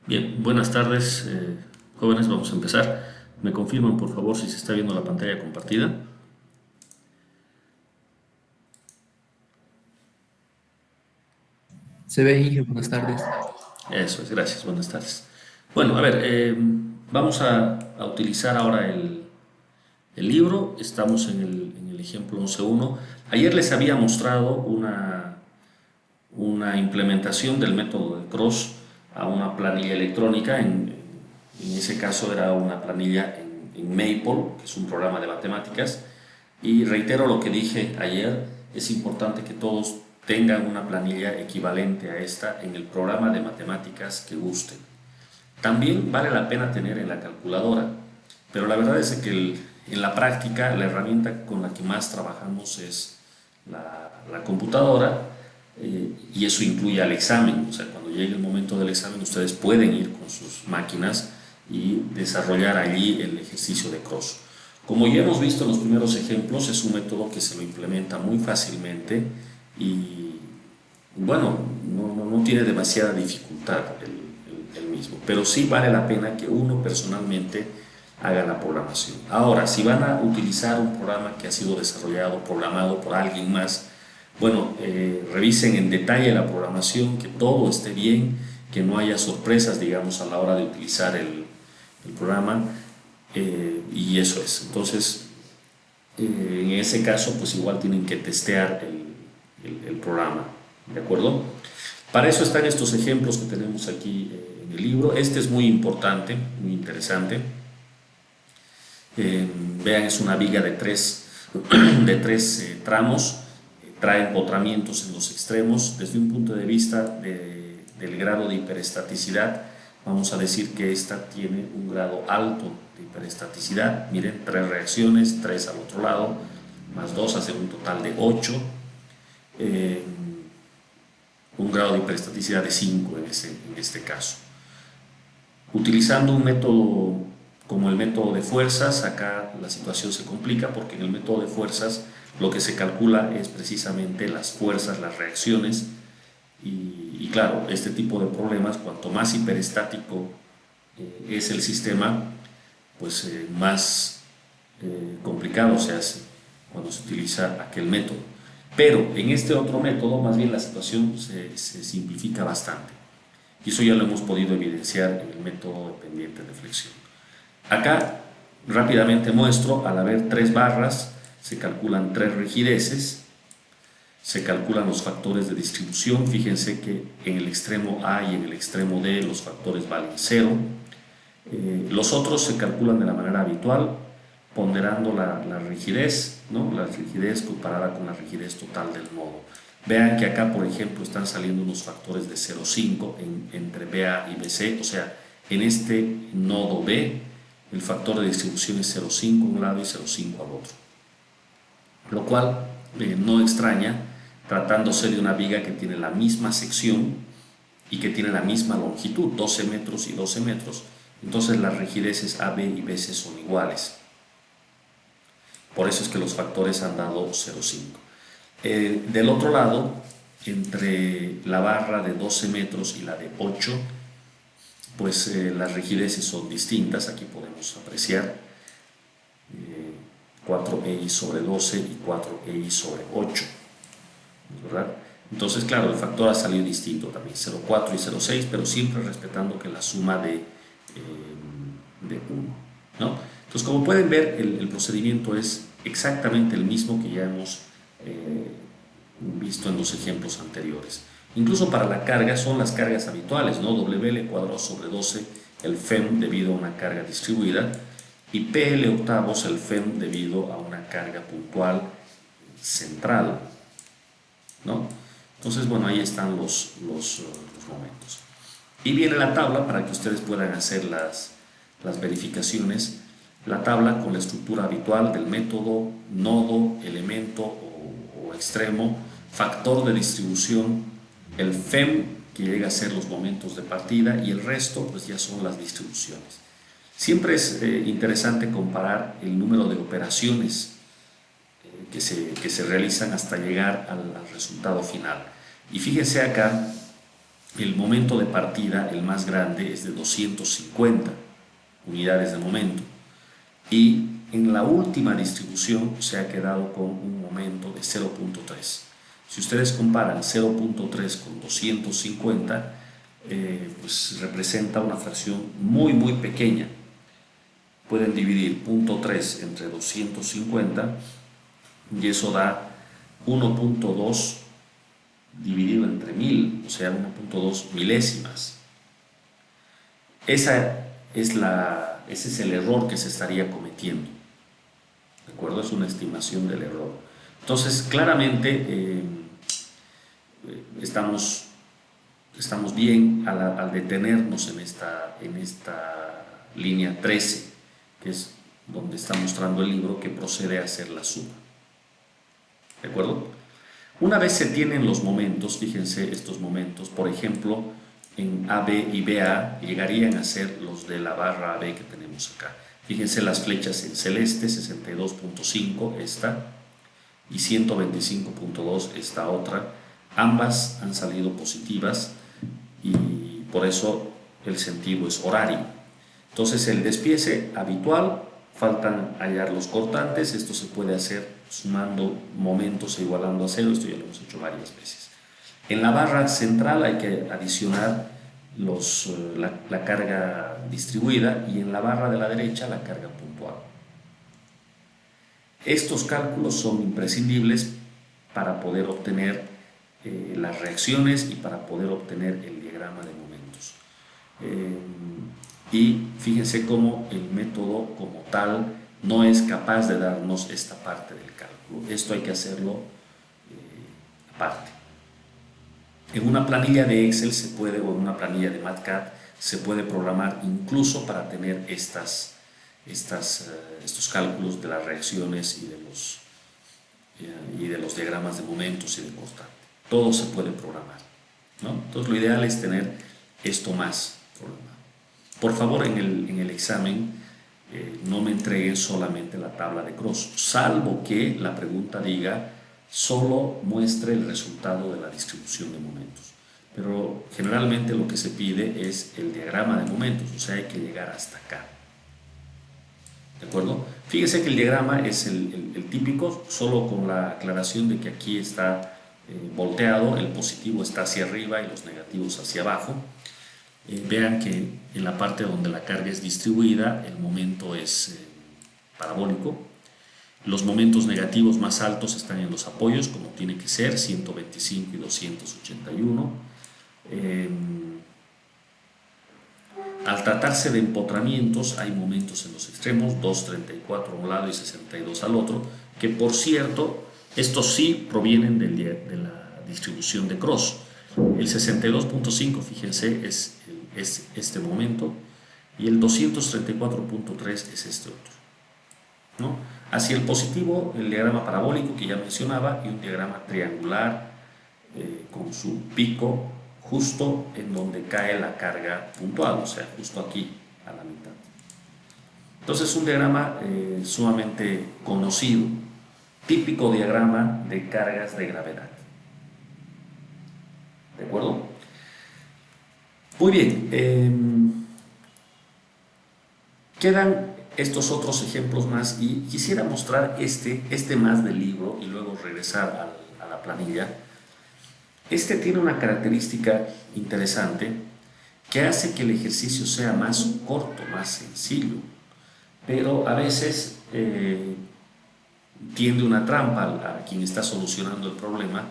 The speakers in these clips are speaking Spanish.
Bien, buenas tardes, jóvenes, vamos a empezar. ¿Me confirman, por favor, si se está viendo la pantalla compartida? Se ve, Inge, buenas tardes. Eso es, gracias, buenas tardes. Bueno, a ver, vamos a utilizar ahora el libro. Estamos en el ejemplo 11.1. Ayer les había mostrado una implementación del método de Cross a una planilla electrónica. En ese caso era una planilla en Maple, que es un programa de matemáticas. Y reitero lo que dije ayer, es importante que todos tengan una planilla equivalente a esta en el programa de matemáticas que gusten. También vale la pena tener en la calculadora, pero la verdad es que en la práctica la herramienta con la que más trabajamos es la computadora, y eso incluye al examen. O sea, cuando llegue el momento del examen ustedes pueden ir con sus máquinas y desarrollar allí el ejercicio de cross. Como ya hemos visto en los primeros ejemplos, es un método que se lo implementa muy fácilmente y bueno, no tiene demasiada dificultad el mismo, pero sí vale la pena que uno personalmente haga la programación. Ahora, si van a utilizar un programa que ha sido desarrollado, programado por alguien más, bueno, revisen en detalle la programación, que todo esté bien, que no haya sorpresas, digamos, a la hora de utilizar el programa, y eso es. Entonces, en ese caso, pues igual tienen que testear el programa, ¿de acuerdo? Para eso están estos ejemplos que tenemos aquí en el libro. Este es muy importante, muy interesante. Vean, es una viga de tres tramos, trae empotramientos en los extremos. Desde un punto de vista del grado de hiperestaticidad, vamos a decir que esta tiene un grado alto de hiperestaticidad. Miren, tres reacciones, tres al otro lado, más dos hace un total de 8. Eh, un grado de hiperestaticidad de 5 en este caso. Utilizando un método como el método de fuerzas, acá la situación se complica porque en el método de fuerzas lo que se calcula es precisamente las fuerzas, las reacciones, y claro, este tipo de problemas, cuanto más hiperestático es el sistema, pues más complicado se hace cuando se utiliza aquel método. Pero en este otro método, más bien la situación se simplifica bastante. Y eso ya lo hemos podido evidenciar en el método dependiente de flexión. Acá rápidamente muestro, al haber tres barras, se calculan tres rigideces, se calculan los factores de distribución. Fíjense que en el extremo A y en el extremo D los factores valen cero. Los otros se calculan de la manera habitual, ponderando la rigidez, ¿no? La rigidez comparada con la rigidez total del nodo. Vean que acá, por ejemplo, están saliendo unos factores de 0,5 entre BA y BC, o sea, en este nodo B, el factor de distribución es 0,5 a un lado y 0,5 al otro. Lo cual no extraña, tratándose de una viga que tiene la misma sección y que tiene la misma longitud, 12 metros y 12 metros. Entonces las rigideces AB y BC son iguales. Por eso es que los factores han dado 0,5. Del otro lado, entre la barra de 12 metros y la de 8, pues las rigideces son distintas. Aquí podemos apreciar 4i sobre 12 y 4i sobre 8, ¿verdad? Entonces, claro, el factor ha salido distinto también, 0,4 y 0,6, pero siempre respetando que la suma de 1, ¿no? Entonces, como pueden ver, el procedimiento es exactamente el mismo que ya hemos visto en los ejemplos anteriores. Incluso para la carga son las cargas habituales, ¿no? WL cuadrado sobre 12, el FEM debido a una carga distribuida, y PL octavos, el FEM debido a una carga puntual central, ¿no? Entonces, bueno, ahí están los momentos. Y viene la tabla para que ustedes puedan hacer las verificaciones. La tabla con la estructura habitual del método, nodo, elemento o extremo, factor de distribución, el FEM, que llega a ser los momentos de partida, y el resto pues ya son las distribuciones. Siempre es interesante comparar el número de operaciones que se realizan hasta llegar al resultado final. Y fíjense acá el momento de partida, el más grande, es de 250 unidades de momento. Y en la última distribución se ha quedado con un momento de 0.3. Si ustedes comparan 0.3 con 250, pues representa una fracción muy pequeña. Pueden dividir 0.3 entre 250 y eso da 1.2 dividido entre 1000, o sea, 1.2 milésimas. Ese es el error que se estaría cometiendo. ¿De acuerdo? Es una estimación del error. Entonces, claramente estamos bien al detenernos en esta línea 13, que es donde está mostrando el libro que procede a hacer la suma. ¿De acuerdo? Una vez se tienen los momentos, fíjense estos momentos, por ejemplo, en AB y BA llegarían a ser los de la barra AB que tenemos acá. Fíjense las flechas en celeste, 62.5 esta y 125.2 esta otra. Ambas han salido positivas y por eso el sentido es horario. Entonces el despiece habitual, faltan hallar los cortantes, esto se puede hacer sumando momentos e igualando a cero, esto ya lo hemos hecho varias veces. En la barra central hay que adicionar la carga distribuida y en la barra de la derecha la carga puntual. Estos cálculos son imprescindibles para poder obtener las reacciones y para poder obtener el diagrama de momentos. Y fíjense cómo el método como tal no es capaz de darnos esta parte del cálculo. Esto hay que hacerlo aparte. En una planilla de Excel o en una planilla de MATLAB se puede programar incluso para tener estos cálculos de las reacciones y de los diagramas de momentos y de cortante. Todo se puede programar, ¿no? Entonces lo ideal es tener esto más programado. Por favor, en el examen no me entreguen solamente la tabla de Cross, salvo que la pregunta diga solo muestre el resultado de la distribución de momentos. Pero generalmente lo que se pide es el diagrama de momentos, o sea, hay que llegar hasta acá. ¿De acuerdo? Fíjese que el diagrama es el típico, solo con la aclaración de que aquí está volteado, el positivo está hacia arriba y los negativos hacia abajo. Vean que en la parte donde la carga es distribuida, el momento es parabólico. Los momentos negativos más altos están en los apoyos, como tiene que ser, 125 y 281. Al tratarse de empotramientos, hay momentos en los extremos, 234 a un lado y 62 al otro, que por cierto, estos sí provienen de la distribución de Cross. El 62.5, fíjense, es este momento, y el 234.3 es este otro, ¿no? Hacia el positivo, el diagrama parabólico que ya mencionaba y un diagrama triangular con su pico justo en donde cae la carga puntual, o sea, justo aquí a la mitad. Entonces, un diagrama sumamente conocido, típico diagrama de cargas de gravedad. ¿De acuerdo? Muy bien, quedan estos otros ejemplos más y quisiera mostrar este más del libro y luego regresar a la planilla. Este tiene una característica interesante que hace que el ejercicio sea más corto, más sencillo, pero a veces tiende una trampa a quien está solucionando el problema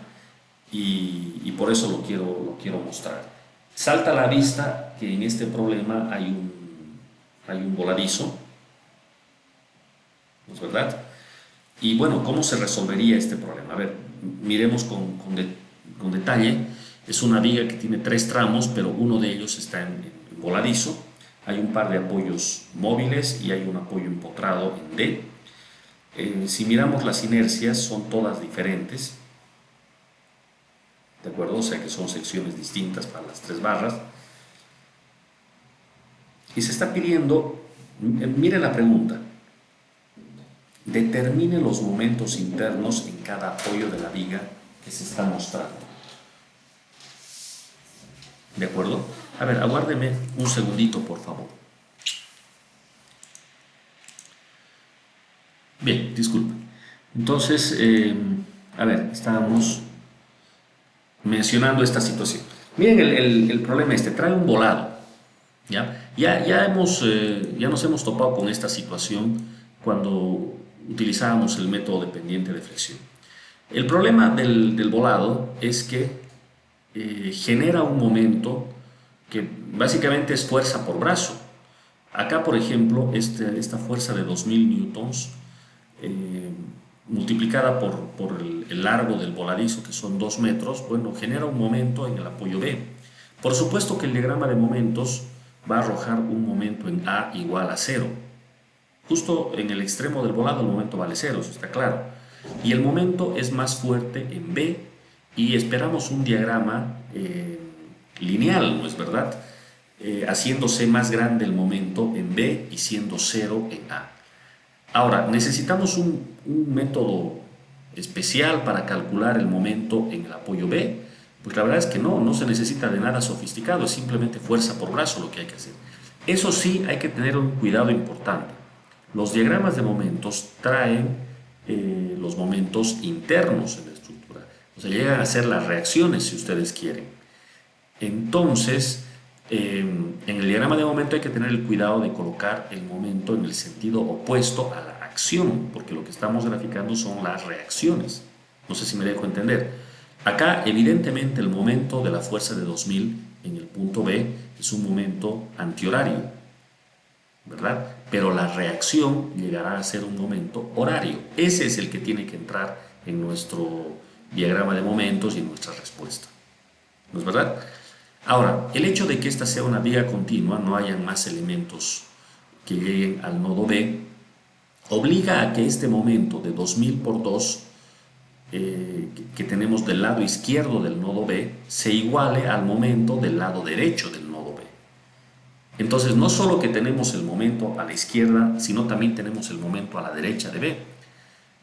y por eso lo quiero mostrar. Salta a la vista que en este problema hay un voladizo, ¿no es verdad? Y bueno, ¿cómo se resolvería este problema? A ver, miremos con detalle. Es una viga que tiene 3 tramos, pero uno de ellos está en voladizo. Hay un par de apoyos móviles y hay un apoyo empotrado en D. Si miramos las inercias, son todas diferentes, ¿de acuerdo? O sea que son secciones distintas para las 3 barras. Y se está pidiendo, mire la pregunta, determine los momentos internos en cada apoyo de la viga que se está mostrando. ¿De acuerdo? A ver, aguárdeme un segundito, por favor. Bien, disculpa. Entonces, a ver, estábamos mencionando esta situación. Miren el problema este, trae un volado. Ya nos hemos topado con esta situación cuando utilizábamos el método dependiente de flexión. El problema del volado es que genera un momento que básicamente es fuerza por brazo. Acá, por ejemplo, esta fuerza de 2000 newtons eh, multiplicada por el largo del voladizo, que son 2 metros, bueno, genera un momento en el apoyo B. Por supuesto que el diagrama de momentos va a arrojar un momento en A igual a 0. Justo en el extremo del volado el momento vale 0, eso está claro. Y el momento es más fuerte en B y esperamos un diagrama lineal, ¿no es verdad? Haciéndose más grande el momento en B y siendo 0 en A. Ahora, ¿necesitamos un método especial para calcular el momento en el apoyo B? Pues la verdad es que no se necesita de nada sofisticado, es simplemente fuerza por brazo lo que hay que hacer. Eso sí, hay que tener un cuidado importante. Los diagramas de momentos traen los momentos internos en la estructura, o sea, llegan a ser las reacciones si ustedes quieren. Entonces, en el diagrama de momento hay que tener el cuidado de colocar el momento en el sentido opuesto a la acción, porque lo que estamos graficando son las reacciones. No sé si me dejo entender. Acá, evidentemente, el momento de la fuerza de 2000 en el punto B es un momento antihorario, ¿verdad? Pero la reacción llegará a ser un momento horario. Ese es el que tiene que entrar en nuestro diagrama de momentos y en nuestra respuesta. ¿No es verdad? Ahora, el hecho de que esta sea una viga continua, no hayan más elementos que lleguen al nodo B, obliga a que este momento de 2000 por 2 que tenemos del lado izquierdo del nodo B se iguale al momento del lado derecho del nodo B. Entonces, no solo que tenemos el momento a la izquierda, sino también tenemos el momento a la derecha de B.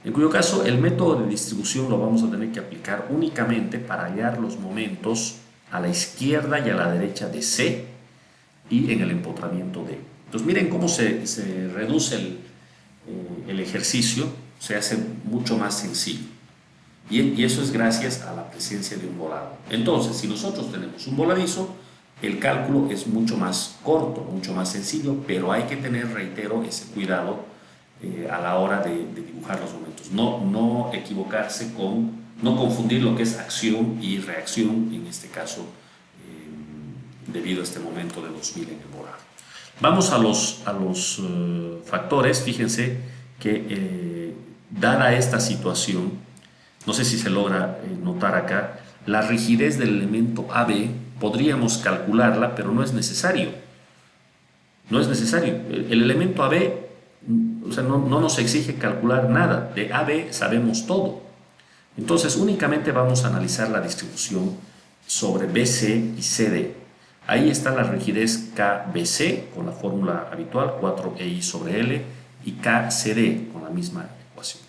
En cuyo caso, el método de distribución lo vamos a tener que aplicar únicamente para hallar los momentos a la izquierda y a la derecha de C y en el empotramiento D. Entonces, miren cómo se reduce el ejercicio, se hace mucho más sencillo. Y eso es gracias a la presencia de un volado. Entonces, si nosotros tenemos un voladizo, el cálculo es mucho más corto, mucho más sencillo, pero hay que tener, reitero, ese cuidado a la hora de dibujar los momentos. No equivocarse no confundir lo que es acción y reacción, en este caso, debido a este momento de 2000 en el volado. Vamos a los factores. Fíjense que dada esta situación, no sé si se logra notar acá, la rigidez del elemento AB podríamos calcularla, pero no es necesario. No es necesario. El elemento AB, o sea, no nos exige calcular nada. De AB sabemos todo. Entonces, únicamente vamos a analizar la distribución sobre BC y CD. Ahí está la rigidez KBC con la fórmula habitual, 4EI sobre L, y KCD con la misma ecuación.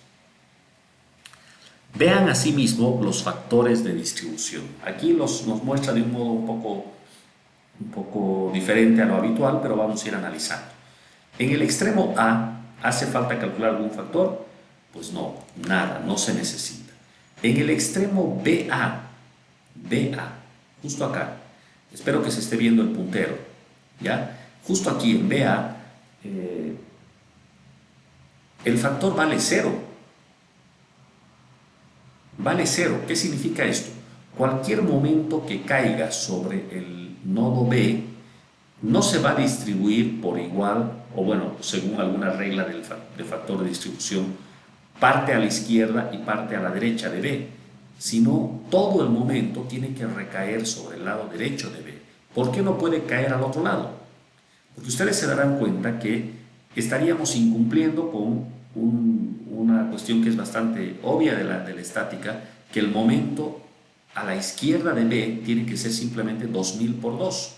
Vean asimismo los factores de distribución. Aquí nos muestra de un modo un poco diferente a lo habitual, pero vamos a ir analizando. En el extremo A, ¿hace falta calcular algún factor? Pues no, nada, no se necesita. En el extremo BA, justo acá, espero que se esté viendo el puntero, ¿ya? Justo aquí en BA, el factor vale 0. Vale 0. ¿Qué significa esto? Cualquier momento que caiga sobre el nodo B no se va a distribuir por igual, o bueno, según alguna regla de factor de distribución, parte a la izquierda y parte a la derecha de B, sino todo el momento tiene que recaer sobre el lado derecho de B. ¿Por qué no puede caer al otro lado? Porque ustedes se darán cuenta que estaríamos incumpliendo con una cuestión que es bastante obvia de la estática, que el momento a la izquierda de B tiene que ser simplemente 2000 por 2.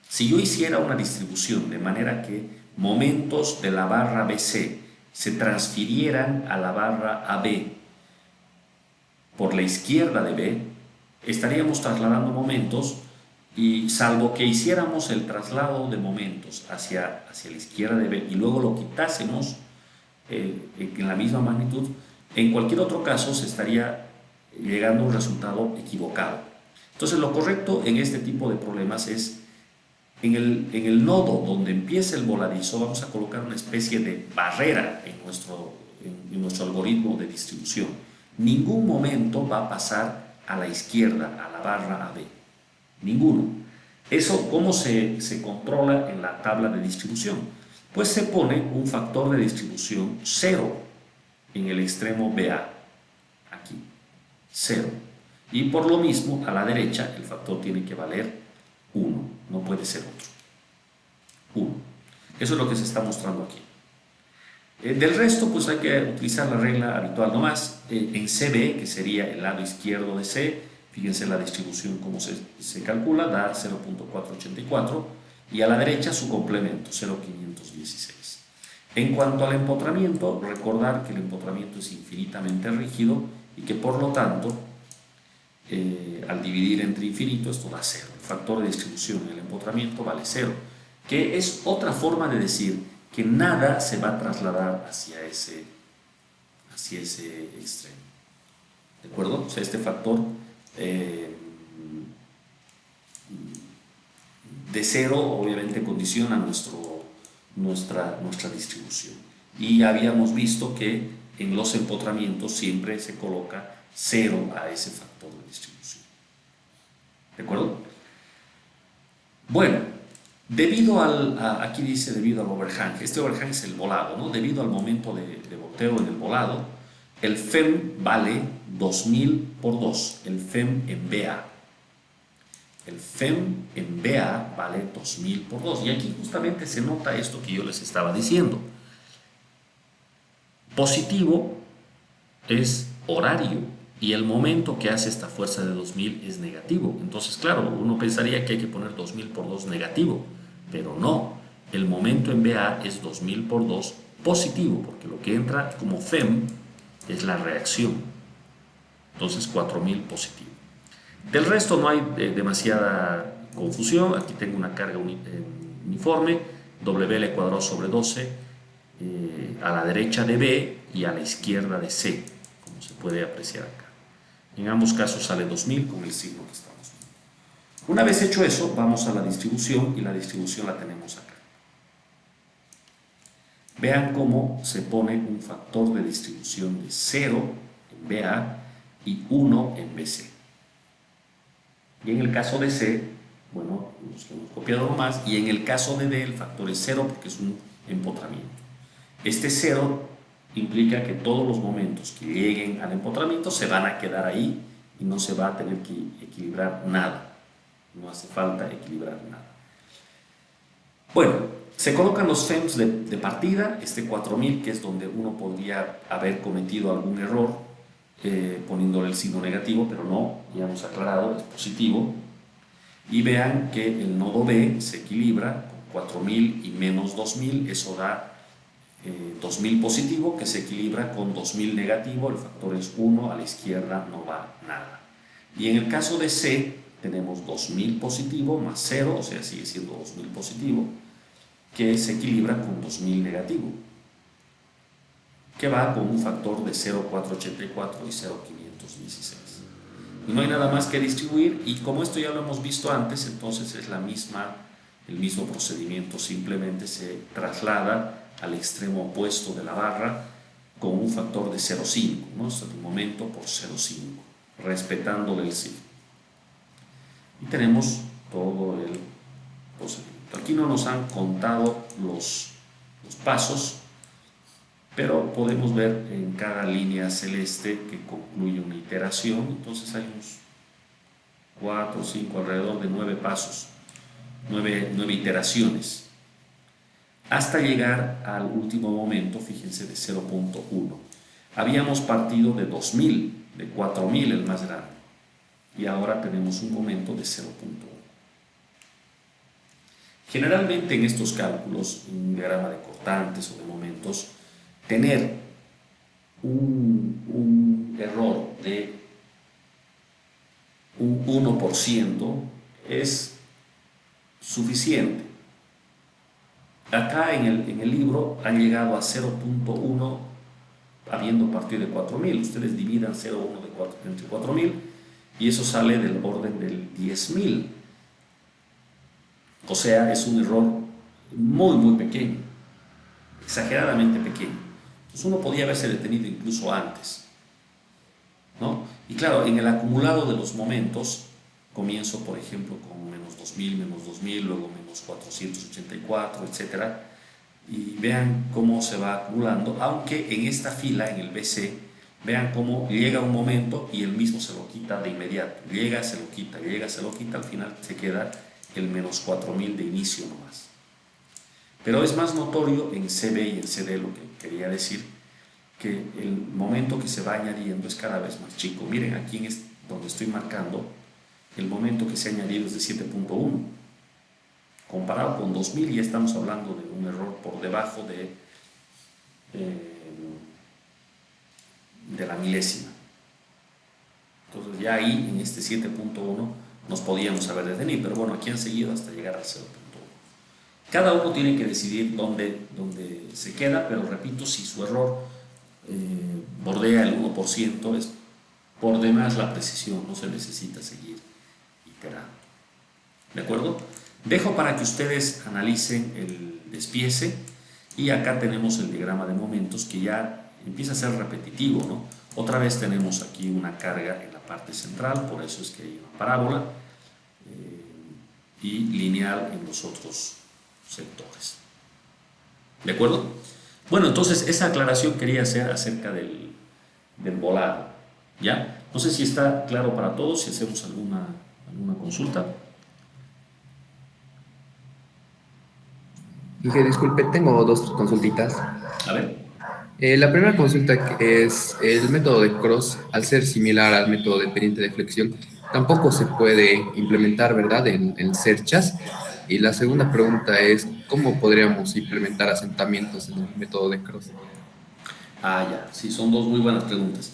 Si yo hiciera una distribución de manera que momentos de la barra BC se transfirieran a la barra AB por la izquierda de B, estaríamos trasladando momentos y salvo que hiciéramos el traslado de momentos hacia la izquierda de B y luego lo quitásemos en la misma magnitud, en cualquier otro caso se estaría llegando a un resultado equivocado. Entonces lo correcto en este tipo de problemas es en el nodo donde empieza el voladizo vamos a colocar una especie de barrera en nuestro algoritmo de distribución. Ningún momento va a pasar a la izquierda, a la barra AB. Ninguno. ¿Eso cómo se controla en la tabla de distribución? Pues se pone un factor de distribución 0 en el extremo BA, aquí, 0. Y por lo mismo, a la derecha, el factor tiene que valer 1, no puede ser otro. 1. Eso es lo que se está mostrando aquí. Del resto, pues hay que utilizar la regla habitual nomás. En CB, que sería el lado izquierdo de C, fíjense la distribución como se calcula, da 0.484 y a la derecha su complemento, 0.516. En cuanto al empotramiento, recordar que el empotramiento es infinitamente rígido y que por lo tanto, al dividir entre infinito, esto da 0. El factor de distribución en el empotramiento vale 0, que es otra forma de decir que nada se va a trasladar hacia ese extremo. ¿De acuerdo? O sea, este factor de 0 obviamente condiciona nuestra distribución. Y habíamos visto que en los empotramientos siempre se coloca 0 a ese factor de distribución. ¿De acuerdo? Bueno, debido aquí dice debido al overhang, este overhang es el volado, ¿no? Debido al momento de volteo en el volado, el FEM vale 2000 por 2, el FEM en BA. El FEM en BA vale 2000 por 2. Y aquí justamente se nota esto que yo les estaba diciendo. Positivo es horario y el momento que hace esta fuerza de 2000 es negativo. Entonces, claro, uno pensaría que hay que poner 2000 por 2 negativo, pero no. El momento en BA es 2000 por 2 positivo, porque lo que entra como FEM es la reacción. Entonces, 4000 positivo. Del resto no hay demasiada confusión. Aquí tengo una carga uniforme, WL cuadrado sobre 12, a la derecha de B y a la izquierda de C, como se puede apreciar acá. En ambos casos sale 2000 con el signo que estamos viendo. Una vez hecho eso, vamos a la distribución y la distribución la tenemos acá. Vean cómo se pone un factor de distribución de 0 en BA y 1 en BC. Y en el caso de C, bueno, los que hemos copiado nomás, y en el caso de D el factor es 0 porque es un empotramiento. Este 0 implica que todos los momentos que lleguen al empotramiento se van a quedar ahí y no se va a tener que equilibrar nada. No hace falta equilibrar nada. Bueno, se colocan los FEMs de partida, este 4000, que es donde uno podría haber cometido algún error, poniéndole el signo negativo, pero no, ya hemos aclarado, es positivo. Y vean que el nodo B se equilibra con 4000 y menos 2000, eso da 2000 positivo, que se equilibra con 2000 negativo, el factor es 1, a la izquierda no va nada. Y en el caso de C, tenemos 2000 positivo más 0, o sea, sigue siendo 2000 positivo, que se equilibra con 2000 negativo, que va con un factor de 0,484 y 0,516. Y no hay nada más que distribuir, y como esto ya lo hemos visto antes, entonces es el mismo procedimiento, simplemente se traslada al extremo opuesto de la barra con un factor de 0,5, ¿no? Es el momento por 0,5, respetándole el signo. Y tenemos todo el procedimiento. Aquí no nos han contado los pasos, pero podemos ver en cada línea celeste que concluye una iteración. Entonces hay unos 4 o 5, alrededor de 9 pasos, 9 iteraciones, hasta llegar al último momento, fíjense, de 0.1. Habíamos partido de 2000, de 4000 el más grande, y ahora tenemos un momento de 0.1. Generalmente en estos cálculos, en un diagrama de cortantes o de momentos, tener un error de un 1% es suficiente. Acá en el libro han llegado a 0.1 habiendo partido de 4.000. Ustedes dividan 0.1 entre 4.000 y eso sale del orden del 10.000. O sea, es un error muy pequeño, exageradamente pequeño. Entonces uno podía haberse detenido incluso antes, ¿no? Y claro, en el acumulado de los momentos, comienzo por ejemplo con -2.000, luego -484, etcétera, y vean cómo se va acumulando, aunque en esta fila, en el BC, vean cómo llega un momento y el mismo se lo quita de inmediato, llega, se lo quita, llega, se lo quita, al final se queda el -4.000 de inicio nomás. Pero es más notorio en CB y en CD, lo que quería decir, que el momento que se va añadiendo es cada vez más chico. Miren aquí donde estoy marcando, el momento que se ha añadido es de 7.1. Comparado con 2000 ya estamos hablando de un error por debajo de la milésima. Entonces ya ahí en este 7.1 nos podíamos haber detenido, pero bueno, aquí han seguido hasta llegar al 0.1. Cada uno tiene que decidir dónde se queda, pero repito, si su error bordea el 1%, es por demás la precisión, no se necesita seguir iterando. ¿De acuerdo? Dejo para que ustedes analicen el despiece y acá tenemos el diagrama de momentos que ya empieza a ser repetitivo, ¿no? Otra vez tenemos aquí una carga en la parte central, por eso es que hay una parábola y lineal en los otros sectores. ¿De acuerdo? Bueno, entonces esa aclaración quería hacer acerca del volado, ¿ya? No sé si está claro para todos, si hacemos alguna consulta. Dije, disculpe, tengo dos consultitas. A ver. La primera consulta es el método de cross, al ser similar al método de pendiente de flexión, tampoco se puede implementar, ¿verdad?, en cerchas. Y la segunda pregunta es, ¿cómo podríamos implementar asentamientos en el método de cross? Ah, ya, sí, son dos muy buenas preguntas.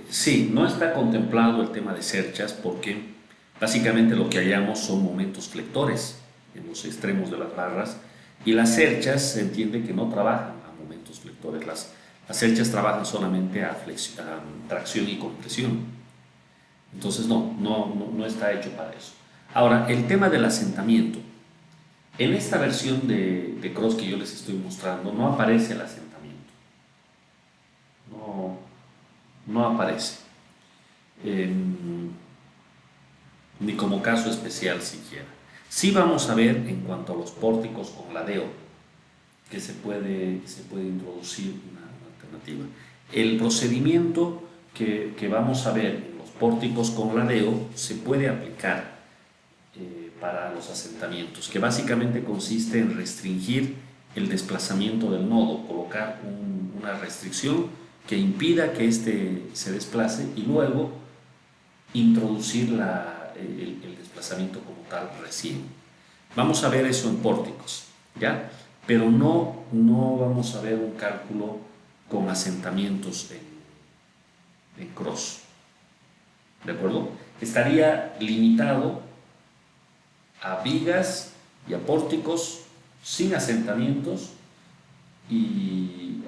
Sí, no está contemplado el tema de cerchas porque básicamente lo que hallamos son momentos flectores en los extremos de las barras y las cerchas se entiende que no trabajan a momentos flectores. Las cerchas trabajan solamente a tracción y compresión. Entonces no está hecho para eso. Ahora, el tema del asentamiento. En esta versión de Cross que yo les estoy mostrando no aparece el asentamiento. No aparece, ni como caso especial siquiera. Sí vamos a ver en cuanto a los pórticos con ladeo, que se puede introducir una alternativa. El procedimiento que vamos a ver en los pórticos con ladeo se puede aplicar para los asentamientos, que básicamente consiste en restringir el desplazamiento del nodo, colocar una restricción que impida que éste se desplace y luego introducir el desplazamiento como tal recién. Vamos a ver eso en pórticos, ¿ya? Pero no vamos a ver un cálculo con asentamientos en cross, ¿de acuerdo? Estaría limitado a vigas y a pórticos sin asentamientos y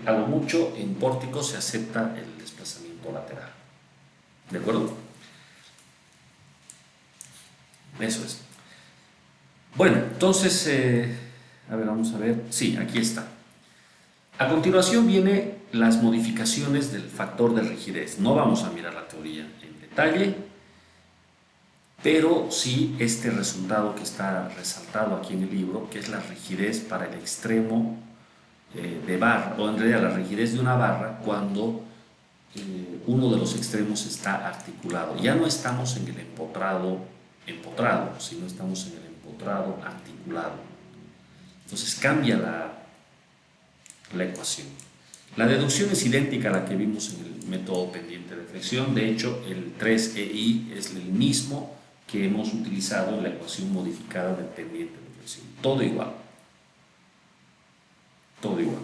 a lo mucho en pórticos se acepta el desplazamiento lateral. ¿De acuerdo? Eso es. Bueno, entonces, a ver, vamos a ver. Sí, aquí está. A continuación vienen las modificaciones del factor de rigidez. No vamos a mirar la teoría en detalle, pero sí este resultado que está resaltado aquí en el libro, que es la rigidez para el extremo de barra, o en realidad la rigidez de una barra cuando uno de los extremos está articulado. Ya no estamos en el empotrado, sino estamos en el empotrado articulado. Entonces cambia la ecuación. La deducción es idéntica a la que vimos en el método pendiente de flexión. De hecho, el 3EI es el mismo que hemos utilizado en la ecuación modificada del pendiente de flexión. Todo igual. Todo igual.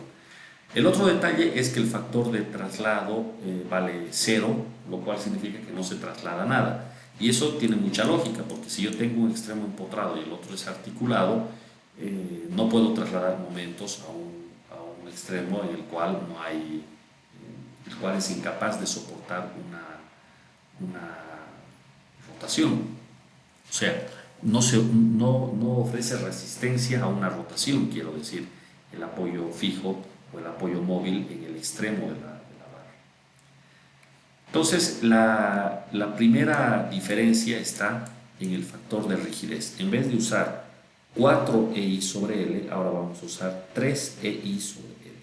El otro detalle es que el factor de traslado vale 0, lo cual significa que no se traslada nada. Y eso tiene mucha lógica, porque si yo tengo un extremo empotrado y el otro es articulado, no puedo trasladar momentos a un extremo en el cual no hay, el cual es incapaz de soportar una rotación. O sea, no ofrece resistencia a una rotación, quiero decir, el apoyo fijo o el apoyo móvil en el extremo de la barra. Entonces, la primera diferencia está en el factor de rigidez. En vez de usar 4EI sobre L, ahora vamos a usar 3EI sobre L.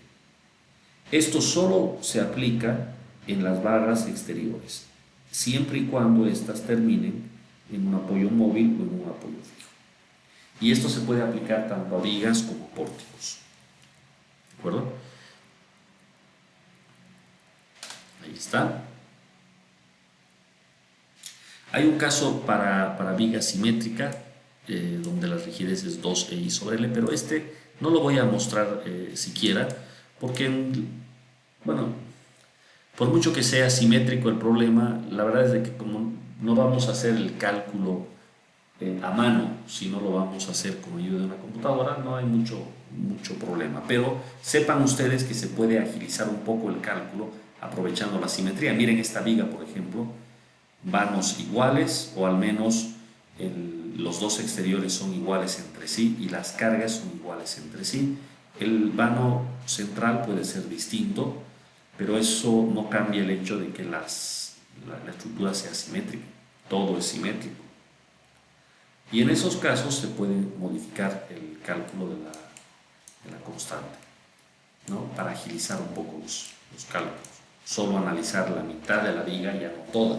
Esto solo se aplica en las barras exteriores, siempre y cuando éstas terminen en un apoyo móvil o en un apoyo fijo. Y esto se puede aplicar tanto a vigas como pórticos. ¿De acuerdo? Ahí está. Hay un caso para viga simétrica, donde la rigidez es 2EI sobre L, pero este no lo voy a mostrar siquiera, porque, bueno, por mucho que sea simétrico el problema, la verdad es de que como no vamos a hacer el cálculo a mano, sino lo vamos a hacer con ayuda de una computadora, no hay mucho problema. Pero sepan ustedes que se puede agilizar un poco el cálculo aprovechando la simetría. Miren esta viga, por ejemplo, vanos iguales, o al menos los dos exteriores son iguales entre sí y las cargas son iguales entre sí. El vano central puede ser distinto, pero eso no cambia el hecho de que la estructura sea simétrica. Todo es simétrico. Y en esos casos se puede modificar el cálculo de la constante, ¿no? Para agilizar un poco los cálculos. Solo analizar la mitad de la viga, ya no toda.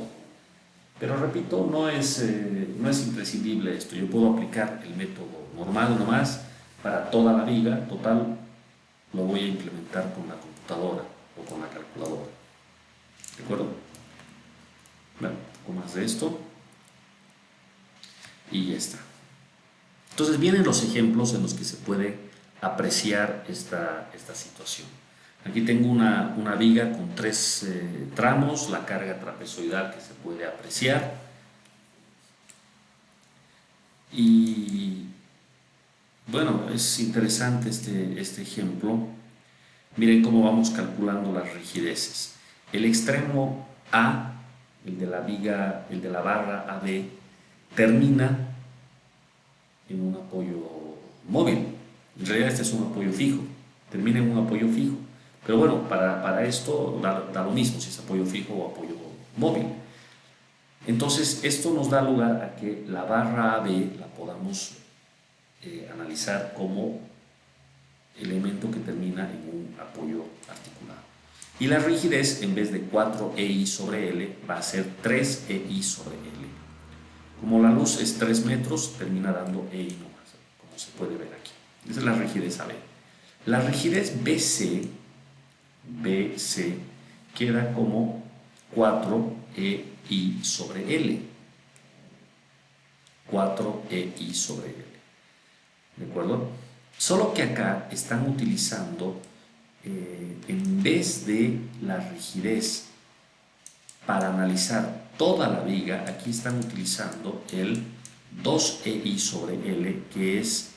Pero repito, no es imprescindible esto. Yo puedo aplicar el método normal nomás para toda la viga. Total, lo voy a implementar con la computadora o con la calculadora. ¿De acuerdo? Bueno, un poco más de esto. Y ya está. Entonces vienen los ejemplos en los que se puede apreciar esta situación. Aquí tengo una viga con 3 tramos, la carga trapezoidal que se puede apreciar. Y bueno, es interesante este ejemplo. Miren cómo vamos calculando las rigideces. El extremo A, el de la viga, el de la barra AB, termina en un apoyo móvil. En realidad este es un apoyo fijo, termina en un apoyo fijo. Pero bueno, para esto da lo mismo si es apoyo fijo o apoyo móvil. Entonces esto nos da lugar a que la barra AB la podamos analizar como elemento que termina en un apoyo articulado. Y la rigidez, en vez de 4EI sobre L, va a ser 3EI sobre L. Como la luz es 3 metros, termina dando EI nomás, como se puede ver aquí. Esa es la rigidez AB. La rigidez BC queda como 4EI sobre L. 4EI sobre L. ¿De acuerdo? Solo que acá están utilizando, en vez de la rigidez para analizar toda la viga, aquí están utilizando el 2EI sobre L, que es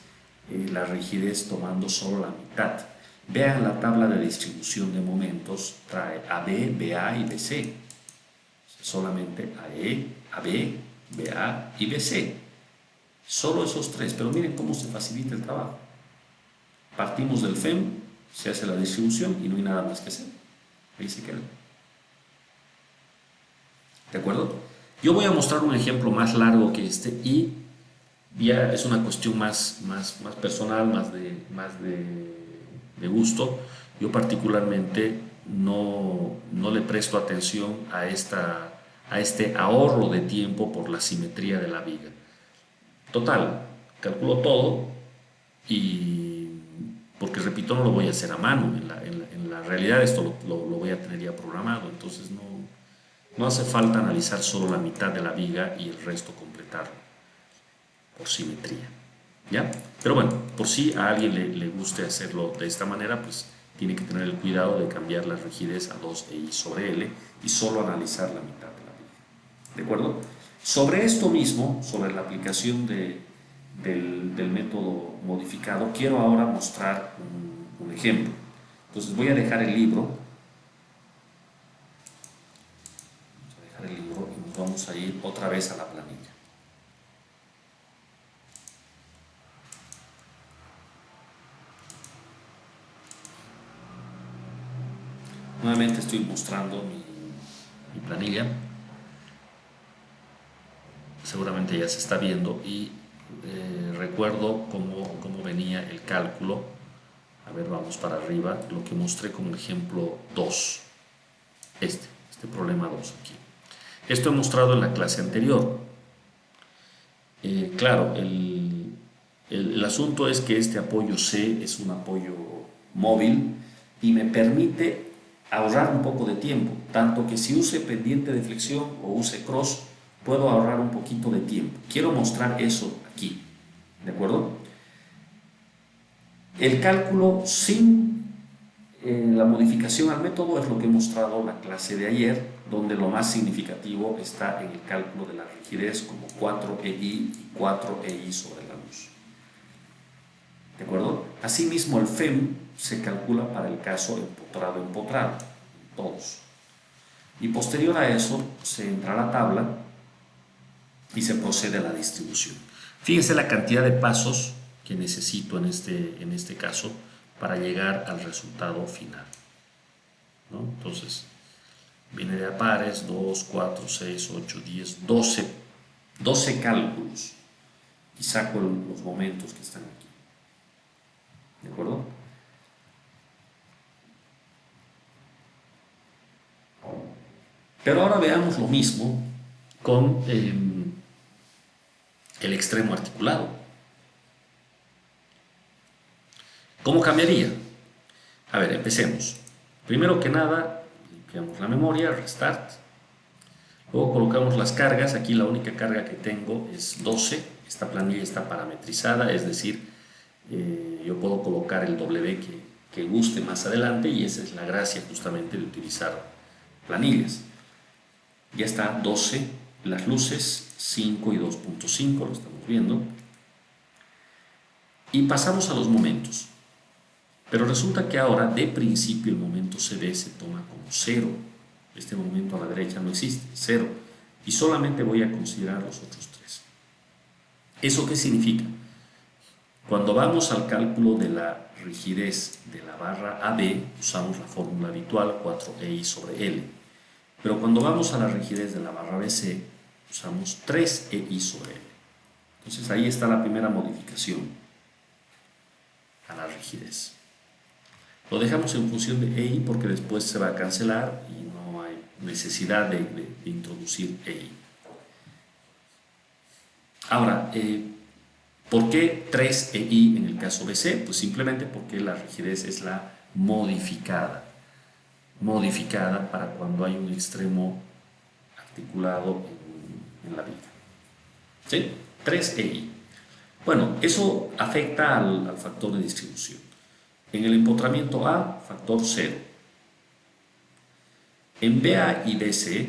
la rigidez tomando solo la mitad. Vean la tabla de distribución de momentos, trae AB, BA y BC. Solamente AE, AB, BA y BC. Solo esos tres, pero miren cómo se facilita el trabajo. Partimos del FEM, se hace la distribución y no hay nada más que hacer. Ahí se queda. ¿De acuerdo? Yo voy a mostrar un ejemplo más largo que este y ya es una cuestión más personal, más de gusto. Yo particularmente no le presto atención a este ahorro de tiempo por la simetría de la viga. Total, calculo todo y porque repito, no lo voy a hacer a mano. En la realidad esto lo voy a tener ya programado, entonces no hace falta analizar solo la mitad de la viga y el resto completarlo por simetría, ¿ya? Pero bueno, por si a alguien le guste hacerlo de esta manera, pues tiene que tener el cuidado de cambiar la rigidez a 2EI sobre L y solo analizar la mitad de la viga, ¿de acuerdo? Sobre esto mismo, sobre la aplicación del método modificado, quiero ahora mostrar un ejemplo. Entonces voy a dejar el libro, y nos vamos a ir otra vez a la planilla. Nuevamente estoy mostrando mi planilla. Seguramente ya se está viendo y recuerdo cómo venía el cálculo. A ver, vamos para arriba, lo que mostré como ejemplo 2, este problema 2 aquí. Esto he mostrado en la clase anterior. Claro, el asunto es que este apoyo C es un apoyo móvil y me permite ahorrar un poco de tiempo, tanto que si use pendiente de flexión o use cross, puedo ahorrar un poquito de tiempo. Quiero mostrar eso aquí, ¿de acuerdo? El cálculo sin la modificación al método es lo que he mostrado en la clase de ayer, donde lo más significativo está en el cálculo de la rigidez como 4EI y 4EI sobre la luz. ¿De acuerdo? Asimismo, el FEM se calcula para el caso empotrado-empotrado, todos. Y posterior a eso se entra a la tabla y se procede a la distribución. Fíjense la cantidad de pasos que necesito en este caso para llegar al resultado final, ¿no? Entonces, viene de a pares, 2, 4, 6, 8, 10, 12 cálculos y saco los momentos que están aquí. ¿De acuerdo? Pero ahora veamos lo mismo con el extremo articulado. ¿Cómo cambiaría? A ver, empecemos. Primero que nada, limpiamos la memoria, restart. Luego colocamos las cargas. Aquí la única carga que tengo es 12. Esta planilla está parametrizada, es decir, yo puedo colocar el W que guste más adelante y esa es la gracia justamente de utilizar planillas. Ya está 12, las luces 5 y 2.5, lo estamos viendo. Y pasamos a los momentos. Pero resulta que ahora, de principio, el momento CD se toma como 0. Este momento a la derecha no existe, 0. Y solamente voy a considerar los otros 3. ¿Eso qué significa? Cuando vamos al cálculo de la rigidez de la barra AB, usamos la fórmula habitual 4EI sobre L. Pero cuando vamos a la rigidez de la barra BC, usamos 3EI sobre L. Entonces ahí está la primera modificación a la rigidez. Lo dejamos en función de EI porque después se va a cancelar y no hay necesidad de introducir EI. Ahora, ¿por qué 3EI en el caso BC? Pues simplemente porque la rigidez es la modificada para cuando hay un extremo articulado en la viga. ¿Sí? 3EI. Bueno, eso afecta al factor de distribución. En el empotramiento A, factor 0. En BA y BC,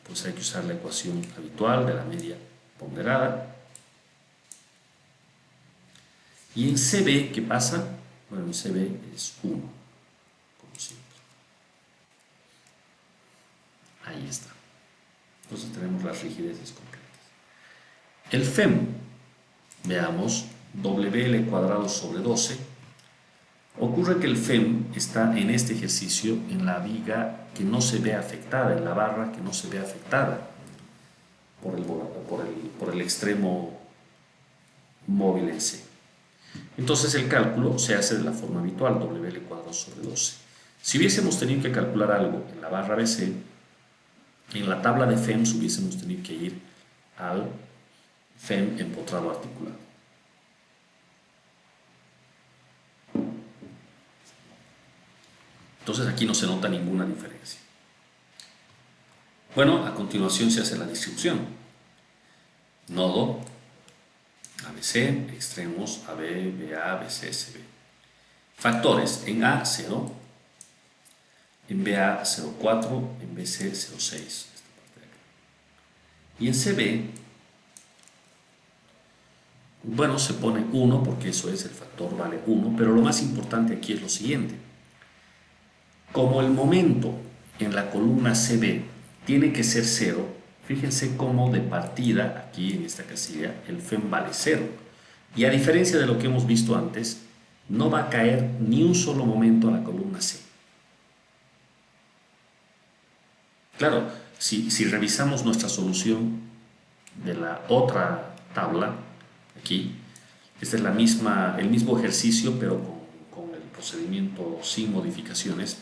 pues hay que usar la ecuación habitual de la media ponderada. Y en CB, ¿qué pasa? Bueno, en CB es 1, como siempre. Ahí está. Entonces tenemos las rigideces completas. El FEM, veamos, WL cuadrado sobre 12. Ocurre que el FEM está en este ejercicio en la viga que no se ve afectada, en la barra que no se ve afectada por el extremo móvil en C. Entonces el cálculo se hace de la forma habitual, WL cuadrado sobre 12. Si hubiésemos tenido que calcular algo en la barra BC, en la tabla de FEMs hubiésemos tenido que ir al FEM empotrado articulado. Entonces aquí no se nota ninguna diferencia. Bueno, a continuación se hace la distribución. Nodo ABC, extremos AB, BA, BC, CB. Factores en A 0, en BA 0,4, en BC 0,6. Y en CB, bueno, se pone 1 porque eso es, el factor vale 1, pero lo más importante aquí es lo siguiente. Como el momento en la columna CB tiene que ser 0, fíjense cómo de partida, aquí en esta casilla, el FEM vale 0. Y a diferencia de lo que hemos visto antes, no va a caer ni un solo momento a la columna C. Claro, si revisamos nuestra solución de la otra tabla, aquí, esta es el mismo ejercicio, pero con el procedimiento sin modificaciones.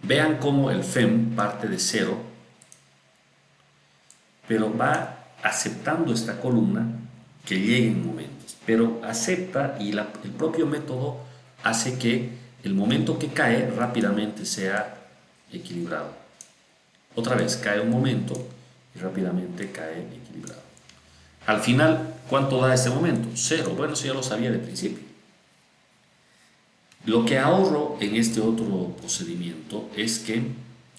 Vean cómo el FEM parte de 0, pero va aceptando esta columna que llegue en momentos, pero acepta y el propio método hace que el momento que cae rápidamente sea equilibrado. Otra vez, cae un momento y rápidamente cae equilibrado. Al final, ¿cuánto da este momento? 0. Bueno, eso ya lo sabía de principio. Lo que ahorro en este otro procedimiento es que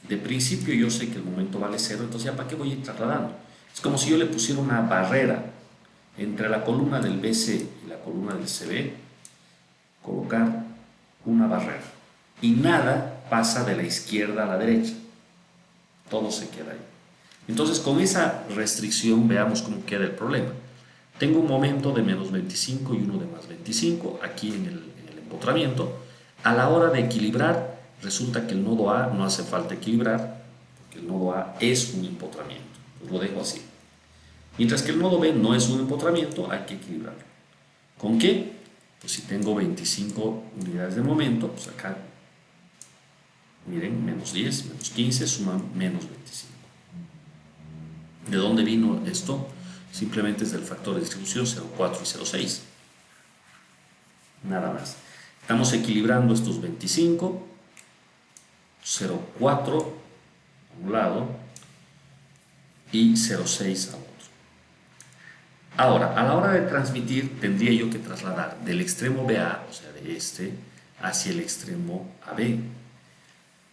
de principio yo sé que el momento vale 0, entonces ya para qué voy a ir trasladando. Es como si yo le pusiera una barrera entre la columna del BC y la columna del CB, colocar una barrera. Y nada pasa de la izquierda a la derecha. Todo se queda ahí. Entonces, con esa restricción, veamos cómo queda el problema. Tengo un momento de menos 25 y uno de más 25 aquí en el empotramiento. A la hora de equilibrar, resulta que el nodo A no hace falta equilibrar, porque el nodo A es un empotramiento. Pues lo dejo así. Mientras que el nodo B no es un empotramiento, hay que equilibrarlo. ¿Con qué? Pues si tengo 25 unidades de momento, pues acá, miren, menos 10, menos 15, suman menos 25. ¿De dónde vino esto? Simplemente es del factor de distribución 0,4 y 0,6. Nada más. Estamos equilibrando estos 25, 0,4 a un lado y 0,6 al otro. Ahora, a la hora de transmitir, tendría yo que trasladar del extremo BA, o sea, de este, hacia el extremo AB.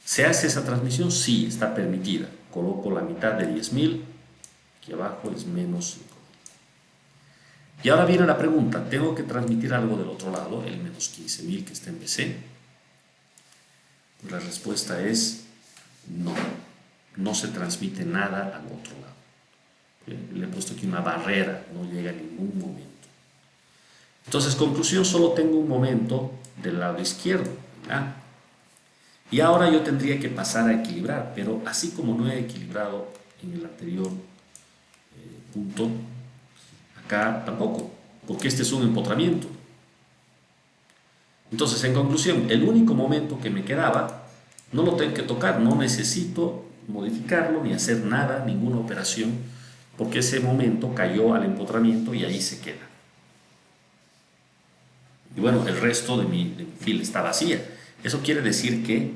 ¿Se hace esa transmisión? Sí, está permitida. Coloco la mitad de 10.000, aquí abajo es menos 5.000. Y ahora viene la pregunta, ¿tengo que transmitir algo del otro lado, el menos 15.000 que está en BC? Pues la respuesta es no, no se transmite nada al otro lado. Le he puesto aquí una barrera, no llega a ningún momento. Entonces, conclusión, solo tengo un momento del lado izquierdo. ¿Ah? Y ahora yo tendría que pasar a equilibrar, pero así como no he equilibrado en el anterior punto, acá tampoco, porque este es un empotramiento. Entonces, en conclusión, el único momento que me quedaba, no lo tengo que tocar, no necesito modificarlo ni hacer nada, ninguna operación, porque ese momento cayó al empotramiento y ahí se queda. Y bueno, el resto de mi fila está vacía. Eso quiere decir que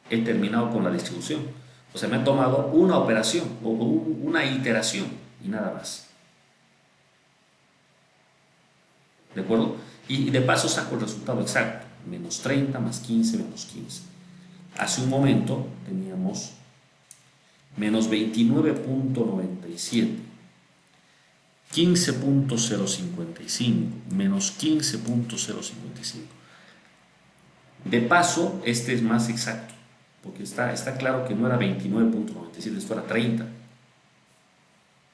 he terminado con la distribución. O sea, me ha tomado una operación o una iteración y nada más. ¿De acuerdo? Y de paso saco el resultado exacto. Menos 30 más 15 menos 15. Hace un momento teníamos menos 29.97, 15.055, menos 15.055. De paso, este es más exacto, porque está claro que no era 29.97, esto era 30.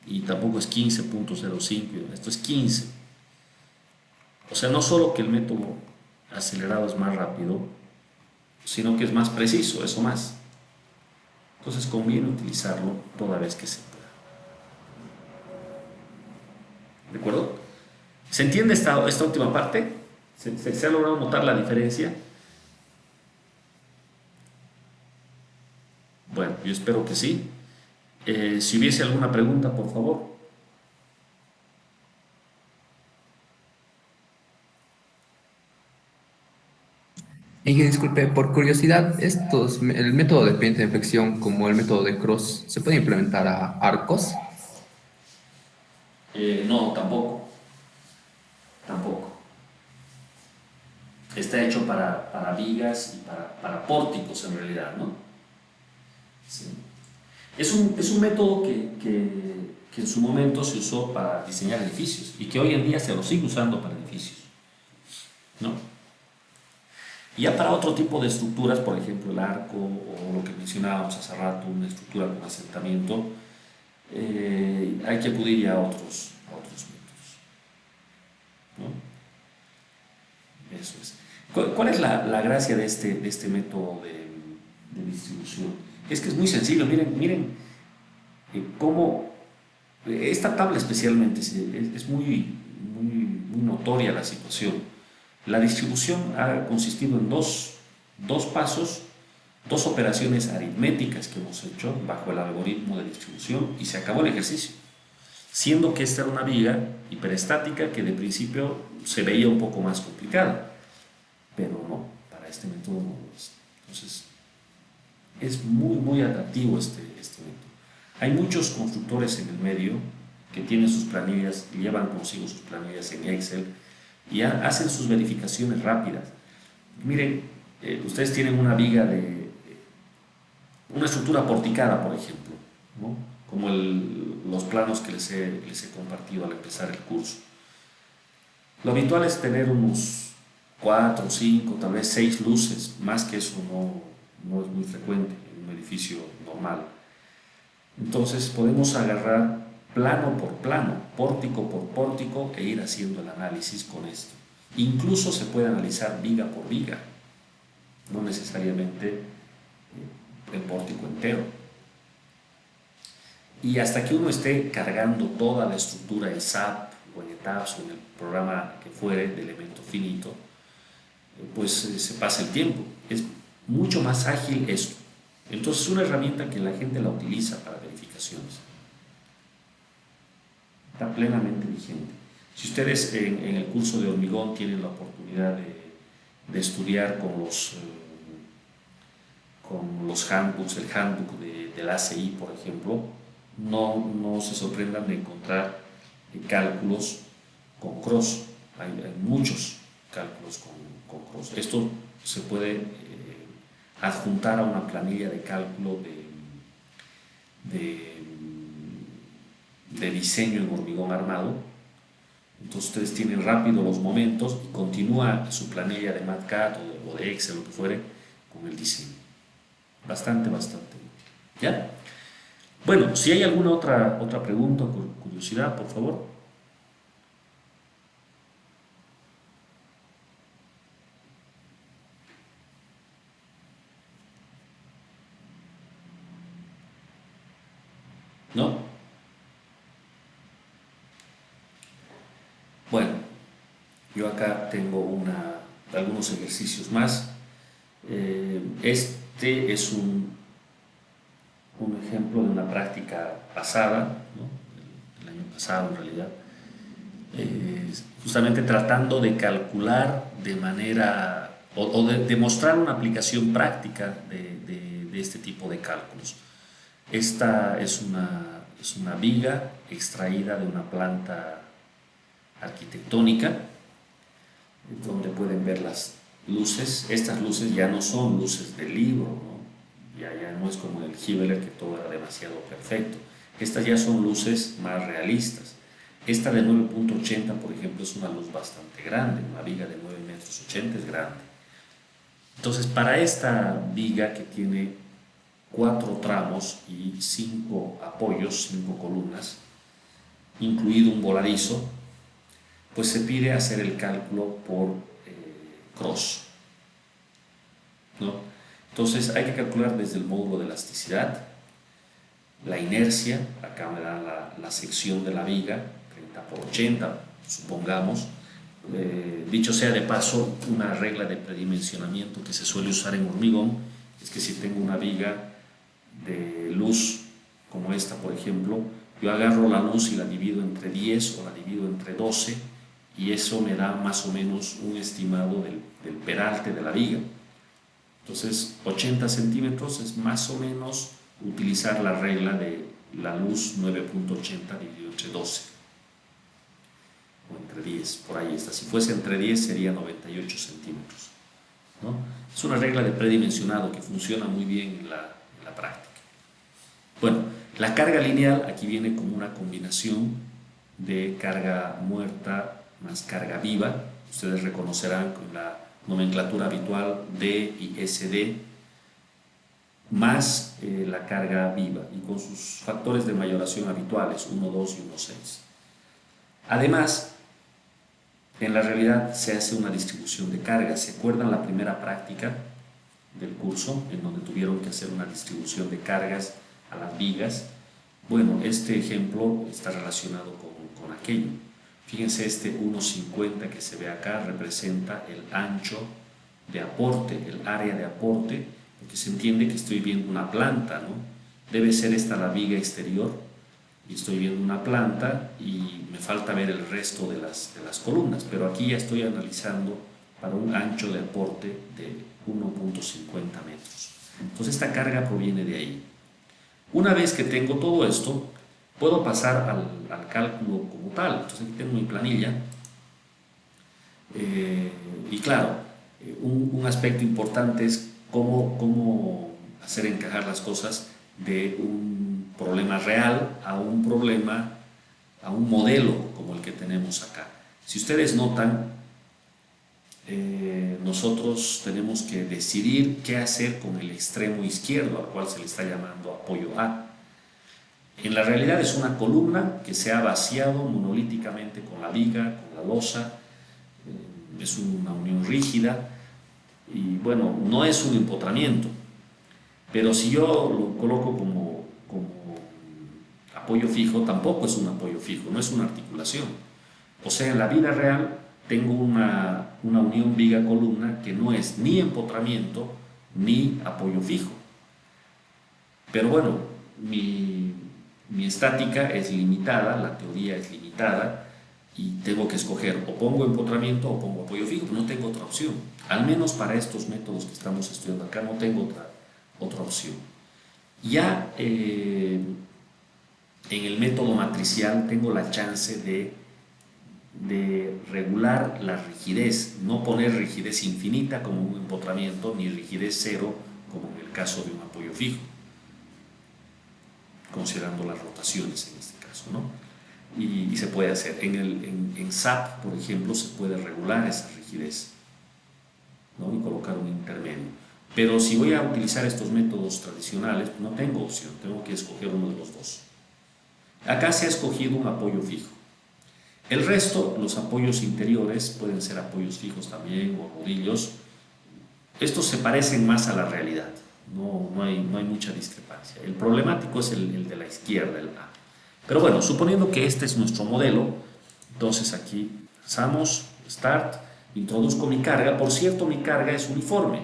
Y tampoco es 15.05, esto es 15. O sea, no solo que el método acelerado es más rápido, sino que es más preciso, eso más. Entonces conviene utilizarlo toda vez que se pueda. ¿De acuerdo? ¿Se entiende esta última parte? ¿Se ha logrado notar la diferencia? Bueno, yo espero que sí. Si hubiese alguna pregunta, por favor. Y que disculpe, por curiosidad, el método de pendiente de inflexión como el método de Cross, ¿se puede implementar a arcos? No, tampoco. Tampoco. Está hecho para vigas y para pórticos en realidad, ¿no? Sí. Es un método que en su momento se usó para diseñar edificios y que hoy en día se lo sigue usando para edificios, ¿no? Y ya para otro tipo de estructuras, por ejemplo el arco o lo que mencionábamos hace rato, una estructura con asentamiento, hay que acudir ya a otros métodos, ¿no? Eso es. ¿Cuál es la gracia de este método de distribución? Es que es muy sencillo. Miren cómo esta tabla especialmente es muy notoria la situación. La distribución ha consistido en dos pasos, dos operaciones aritméticas que hemos hecho bajo el algoritmo de distribución y se acabó el ejercicio. Siendo que esta era una viga hiperestática que de principio se veía un poco más complicada, pero no, para este método no lo es. Entonces, es muy atractivo este método. Hay muchos constructores en el medio que tienen sus planillas, llevan consigo sus planillas en Excel y hacen sus verificaciones rápidas. Miren, ustedes tienen una viga de una estructura porticada, por ejemplo, ¿no? Como los planos que les he compartido al empezar el curso. Lo habitual es tener unos 4, 5, tal vez 6 luces, más que eso no es muy frecuente en un edificio normal. Entonces podemos agarrar plano por plano, pórtico por pórtico e ir haciendo el análisis con esto. Incluso se puede analizar viga por viga, no necesariamente el pórtico entero. Y hasta que uno esté cargando toda la estructura en SAP o en ETABS o en el programa que fuere de elemento finito, pues se pasa el tiempo. Es mucho más ágil esto. Entonces es una herramienta que la gente la utiliza para verificaciones. Está plenamente vigente. Si ustedes en el curso de hormigón tienen la oportunidad de estudiar con los handbooks, el handbook del ACI, por ejemplo, no se sorprendan de encontrar cálculos con cross. Hay muchos cálculos con cross. Esto se puede adjuntar a una planilla de cálculo de diseño en hormigón armado. Entonces ustedes tienen rápido los momentos y continúa su planilla de MATCAD o de Excel, lo que fuere, con el diseño. Bastante. ¿Ya? Bueno, si hay alguna otra pregunta o curiosidad, por favor. ¿No? Bueno, yo acá tengo algunos ejercicios más. Este es un ejemplo de una práctica pasada, ¿no? El año pasado en realidad, justamente tratando de calcular de manera o de demostrar una aplicación práctica de este tipo de cálculos. Esta es una viga extraída de una planta arquitectónica, donde pueden ver las luces. Estas luces ya no son luces de libro, ¿no? Ya no es como en el Hibbeler, que todo era demasiado perfecto. Estas ya son luces más realistas. Esta de 9.80, por ejemplo, es una luz bastante grande, una viga de 9,80 metros es grande. Entonces, para esta viga que tiene 4 tramos y 5 apoyos, 5 columnas, incluido un voladizo, pues se pide hacer el cálculo por cross, ¿no? Entonces hay que calcular desde el módulo de elasticidad, la inercia, acá me da la sección de la viga, 30 por 80, supongamos. Dicho sea de paso, una regla de predimensionamiento que se suele usar en hormigón es que si tengo una viga de luz como esta, por ejemplo, yo agarro la luz y la divido entre 10 o la divido entre 12 y eso me da más o menos un estimado del peralte de la viga. Entonces 80 centímetros es más o menos utilizar la regla de la luz 9.80 dividido entre 12 o entre 10, por ahí está. Si fuese entre 10 sería 98 centímetros, ¿no? Es una regla de predimensionado que funciona muy bien en la práctica. Bueno, la carga lineal aquí viene como una combinación de carga muerta más carga viva. Ustedes reconocerán con la nomenclatura habitual D y SD, más la carga viva y con sus factores de mayoración habituales, 1, 2 y 1, 6. Además, en la realidad se hace una distribución de cargas. ¿Se acuerdan la primera práctica del curso en donde tuvieron que hacer una distribución de cargas a las vigas? Bueno, este ejemplo está relacionado con aquello. Fíjense, este 1,50 que se ve acá representa el ancho de aporte, el área de aporte, porque se entiende que estoy viendo una planta, ¿no? Debe ser esta la viga exterior, y estoy viendo una planta y me falta ver el resto de las columnas, pero aquí ya estoy analizando para un ancho de aporte de 1,50 metros. Entonces esta carga proviene de ahí. Una vez que tengo todo esto, puedo pasar al cálculo como tal. Entonces aquí tengo mi planilla y claro, un aspecto importante es cómo hacer encajar las cosas de un problema real a un problema, a un modelo como el que tenemos acá. Si ustedes notan, nosotros tenemos que decidir qué hacer con el extremo izquierdo, al cual se le está llamando apoyo A. En la realidad es una columna que se ha vaciado monolíticamente con la viga, con la losa, es una unión rígida y bueno, no es un empotramiento, pero si yo lo coloco como apoyo fijo, tampoco es un apoyo fijo, no es una articulación. O sea, en la vida real tengo una unión viga-columna que no es ni empotramiento ni apoyo fijo. Pero bueno, mi estática es limitada, la teoría es limitada y tengo que escoger o pongo empotramiento o pongo apoyo fijo, no tengo otra opción. Al menos para estos métodos que estamos estudiando acá no tengo otra opción. Ya en el método matricial tengo la chance de regular la rigidez, no poner rigidez infinita como un empotramiento ni rigidez cero como en el caso de un apoyo fijo, considerando las rotaciones en este caso, ¿no? Y se puede hacer. En SAP, por ejemplo, se puede regular esa rigidez, ¿no? Y colocar un intermedio. Pero si voy a utilizar estos métodos tradicionales, no tengo opción, tengo que escoger uno de los dos. Acá se ha escogido un apoyo fijo. El resto, los apoyos interiores, pueden ser apoyos fijos también o rodillos. Estos se parecen más a la realidad, no hay mucha discrepancia. El problemático es el de la izquierda, el A. Pero bueno, suponiendo que este es nuestro modelo, entonces aquí pasamos, Start, introduzco mi carga. Por cierto, mi carga es uniforme.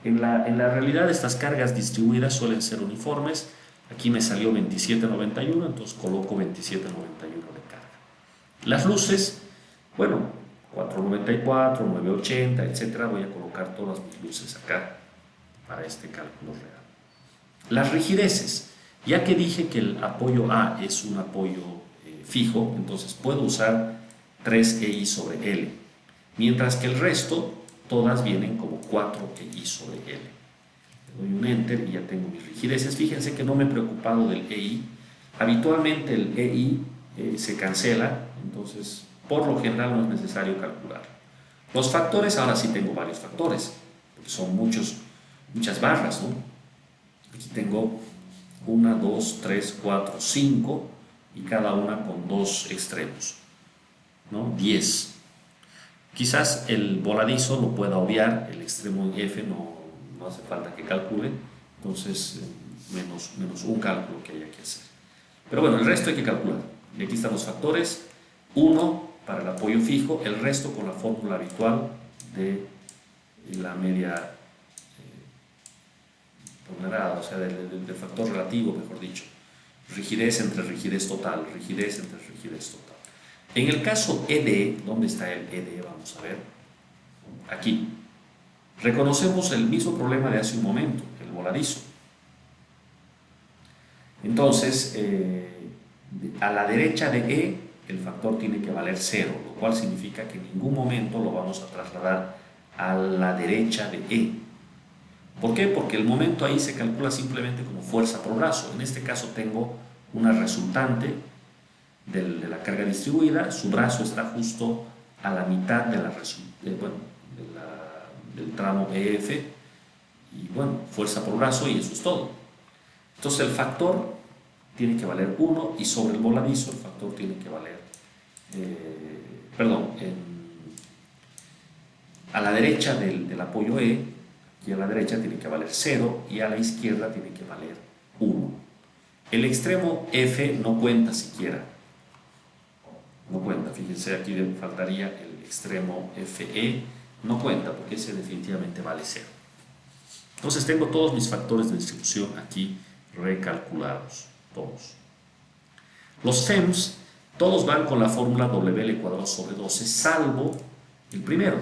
En la realidad estas cargas distribuidas suelen ser uniformes. Aquí me salió 2791, entonces coloco 2791 de carga. Las luces, bueno, 494, 980, etcétera. Voy a colocar todas mis luces acá para este cálculo real. Las rigideces, ya que dije que el apoyo A es un apoyo fijo, entonces puedo usar 3EI sobre L, mientras que el resto todas vienen como 4EI sobre L. Le doy un Enter y ya tengo mis rigideces. Fíjense que no me he preocupado del EI. Habitualmente el EI se cancela, entonces por lo general no es necesario calcular. Los factores, ahora sí tengo varios factores, porque son muchas barras, ¿no? Aquí tengo 1, 2, 3, 4, 5 y cada una con dos extremos, ¿no? 10. Quizás el voladizo lo pueda obviar, el extremo en F no hace falta que calcule, entonces menos un cálculo que haya que hacer. Pero bueno, el resto hay que calcular. Y aquí están los factores: 1 para el apoyo fijo, el resto con la fórmula habitual de la media ponderada, o sea, del factor relativo, mejor dicho. Rigidez entre rigidez total, rigidez entre rigidez total. En el caso ED, ¿dónde está el ED? Vamos a ver. Aquí. Reconocemos el mismo problema de hace un momento, el voladizo. Entonces, a la derecha de E, el factor tiene que valer 0, lo cual significa que en ningún momento lo vamos a trasladar a la derecha de E. ¿Por qué? Porque el momento ahí se calcula simplemente como fuerza por brazo. En este caso tengo una resultante de la carga distribuida, su brazo está justo a la mitad de del tramo EF, y bueno, fuerza por brazo, y eso es todo. Entonces el factor tiene que valer 1, y sobre el voladizo el factor tiene que valer, a la derecha del apoyo E, y a la derecha tiene que valer 0, y a la izquierda tiene que valer 1. El extremo F no cuenta siquiera. No cuenta, fíjense, aquí faltaría el extremo FE, no cuenta porque ese definitivamente vale 0. Entonces tengo todos mis factores de distribución aquí recalculados, todos. Los FEMs, todos van con la fórmula WL²/12, salvo el primero.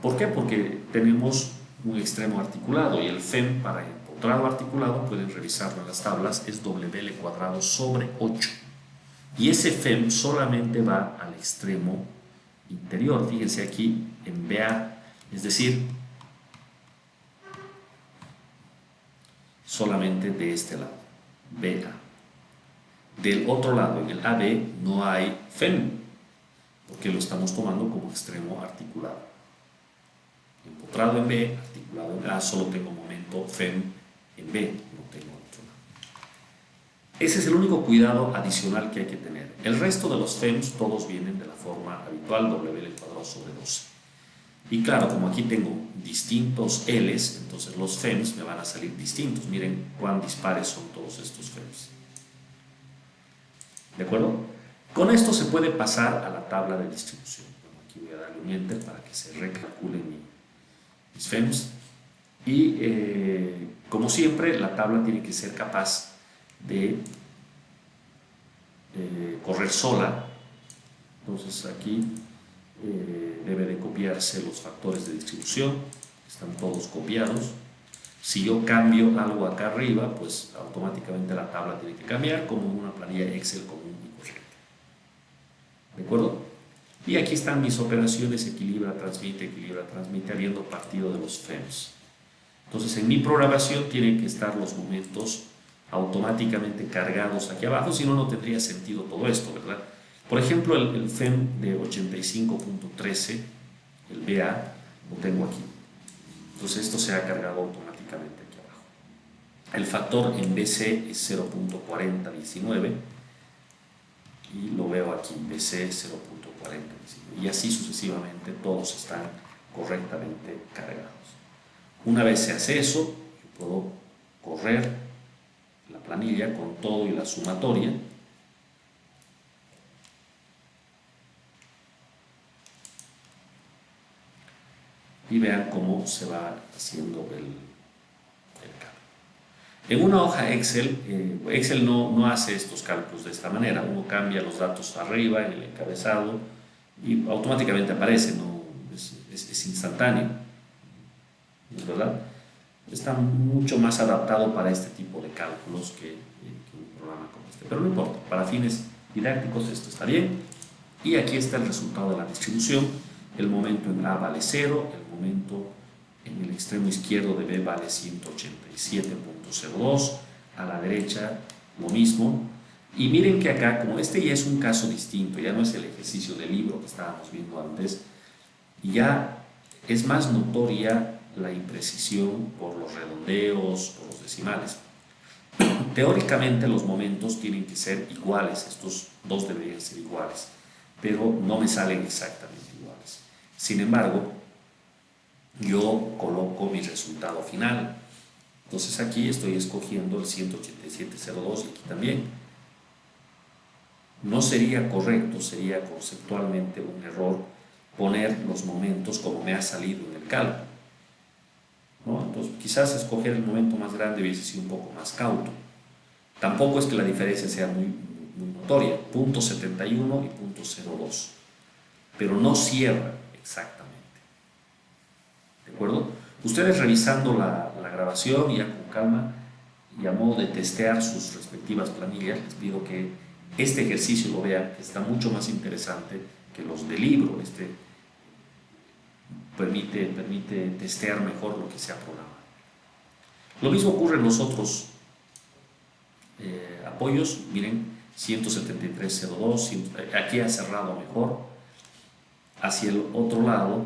¿Por qué? Porque tenemos un extremo articulado, y el FEM para empotrado articulado, pueden revisarlo en las tablas, es WL²/8. Y ese FEM solamente va al extremo interior. Fíjense aquí en BA, es decir, solamente de este lado, BA. Del otro lado, en el AB, no hay FEM, porque lo estamos tomando como extremo articulado. Empotrado en B, articulado en A, solo tengo momento FEM en B, no tengo otro lado. Ese es el único cuidado adicional que hay que tener. El resto de los FEMs todos vienen de la forma habitual, WL²/12. Y claro, como aquí tengo distintos L's, entonces los FEMs me van a salir distintos. Miren cuán dispares son todos estos FEMs. ¿De acuerdo? Con esto se puede pasar a la tabla de distribución. Bueno, aquí voy a darle un enter para que se recalculen mis FEMs. Y como siempre, la tabla tiene que ser capaz de correr sola. Entonces aquí debe de copiarse los factores de distribución, están todos copiados. Si yo cambio algo acá arriba, pues automáticamente la tabla tiene que cambiar, como una planilla Excel común y corriente. ¿De acuerdo? Y aquí están mis operaciones: equilibra, transmite, habiendo partido de los FEMs. Entonces en mi programación tienen que estar los momentos automáticamente cargados aquí abajo, si no, no tendría sentido todo esto, ¿verdad? Por ejemplo, el FEM de 85.13, el BA, lo tengo aquí. Entonces esto se ha cargado automáticamente aquí abajo. El factor en BC es 0.4019, y lo veo aquí, BC 0.4019, y así sucesivamente todos están correctamente cargados. Una vez se hace eso, yo puedo correr la planilla con todo y la sumatoria. Y vean cómo se va haciendo el cálculo. En una hoja Excel, Excel no hace estos cálculos de esta manera. Uno cambia los datos arriba en el encabezado y automáticamente aparece, ¿no? Es instantáneo, ¿verdad? Está mucho más adaptado para este tipo de cálculos que un programa como este. Pero no importa, para fines didácticos esto está bien. Y aquí está el resultado de la distribución. El momento en A vale 0, el momento en el extremo izquierdo de B vale 187.02, a la derecha lo mismo. Y miren que acá, como este ya es un caso distinto, ya no es el ejercicio del libro que estábamos viendo antes, ya es más notoria la imprecisión por los redondeos, por los decimales. Teóricamente los momentos tienen que ser iguales, estos dos deberían ser iguales, pero no me salen exactamente iguales. Sin embargo, yo coloco mi resultado final. Entonces aquí estoy escogiendo el 187.02 y aquí también. No sería correcto, sería conceptualmente un error poner los momentos como me ha salido en el cálculo, ¿no? Entonces quizás escoger el momento más grande hubiese sido un poco más cauto. Tampoco es que la diferencia sea muy notoria, 0.71 y 0.02, pero no cierra exactamente. ¿De acuerdo? Ustedes revisando la grabación ya con calma y a modo de testear sus respectivas planillas, les pido que este ejercicio lo vean, que está mucho más interesante que los del libro. Este permite testear mejor lo que se ha programado. Lo mismo ocurre en los otros apoyos. Miren, 173.02, aquí ha cerrado mejor. Hacia el otro lado,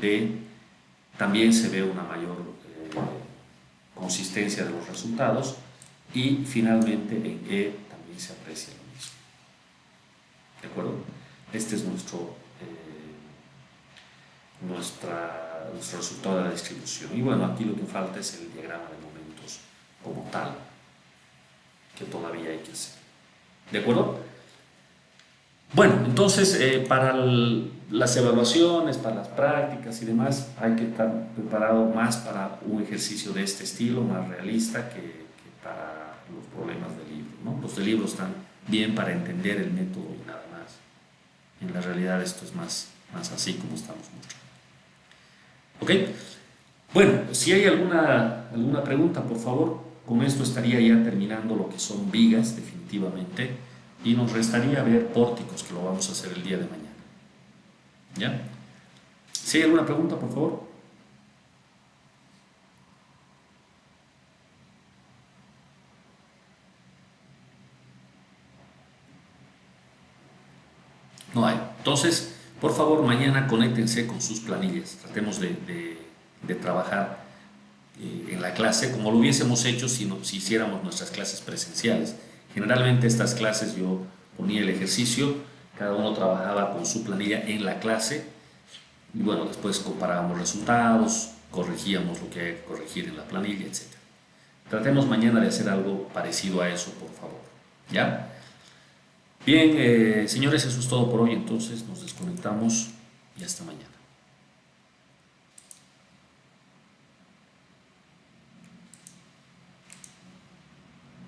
D, también se ve una mayor consistencia de los resultados, y finalmente en E también se aprecia lo mismo. ¿De acuerdo? Este es nuestro resultado de la distribución. Y bueno, aquí lo que falta es el diagrama de momentos como tal, que todavía hay que hacer. ¿De acuerdo? Bueno, entonces para las evaluaciones, para las prácticas y demás, hay que estar preparado más para un ejercicio de este estilo, más realista que para los problemas del libro, ¿no? Los del libro están bien para entender el método y nada más. En la realidad esto es más así como estamos mostrando. ¿Ok? Bueno, si hay alguna pregunta, por favor. Con esto estaría ya terminando lo que son vigas, definitivamente, y nos restaría ver pórticos, que lo vamos a hacer el día de mañana. ¿Ya? Si hay alguna pregunta, por favor. No hay. Entonces, por favor, mañana conéctense con sus planillas. Tratemos de trabajar en la clase como lo hubiésemos hecho si hiciéramos nuestras clases presenciales. Generalmente estas clases yo ponía el ejercicio, cada uno trabajaba con su planilla en la clase y bueno, después comparábamos resultados, corregíamos lo que hay que corregir en la planilla, etc. Tratemos mañana de hacer algo parecido a eso, por favor. ¿Ya? Bien, señores, eso es todo por hoy. Entonces nos desconectamos y hasta mañana.